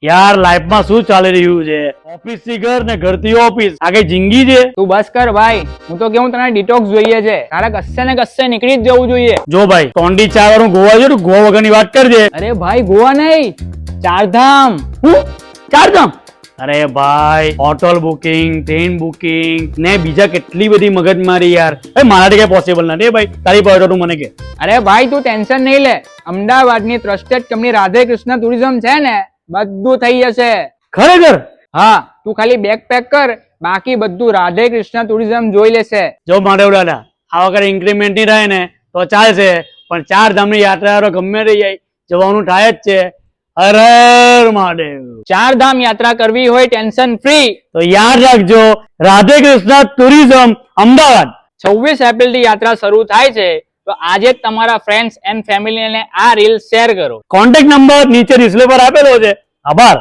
યાર લાઈફમાં શું ચાલી રહ્યું છે? ઓફિસ થી ઘર ને ઘર થી ઓફિસ, આ કઈ જિંદગી છે? તું બસ કર ભાઈ, હું તો કેવું તને ડિટોક્સ જોઈએ છે. તારે કશે ને કશે નીકળી જ જવું જોઈએ. જો ભાઈ 3 4 વાર હું ગોવા જઉં, ગોવા વગરની વાત કરજે. અરે ભાઈ ગોવા નહીં, ચારધામ. હું ચારધામ? અરે ભાઈ હોટલ બુકિંગ, ટ્રેન બુકિંગ ને બીજા કેટલી બધી મગજમારી યાર. મારાથી કઈ પોસિબલ નથી ભાઈ. તારી પાસે તું મને કે. અરે ભાઈ તું ટેન્શન નહીં લે, અમદાવાદની trusted company Radhe Krishna tourism છે ને, બધું થઈ જશે. ખરેખર? હા, તું ખાલી બેગ પેક કર, બાકી બધું રાધે કૃષ્ણ ટુરિઝમ જોઈ લેશે. જો માધવ દાદા, આ વખતે ઇન્ક્રીમેન્ટ નહીં થાય ને તો ચાલશે, પણ 4 ધામની યાત્રા ગમે તે જાય જવાનું થાય જ છે. હર હર મહાદેવ. 4 ધામ યાત્રા કરવી હોય ટેન્શન ફ્રી તો યાદ રાખજો, રાધે કૃષ્ણ ટુરિઝમ અમદાવાદ. 26 એપ્રિલ થી યાત્રા શરૂ થાય છે, તો આજે જ તમારા ફ્રેન્ડ્સ એન્ડ ફેમિલીને આ રીલ શેર કરો. કોન્ટેક્ટ નંબર નીચે ડિસ્પ્લે પર આપેલો છે. આભાર.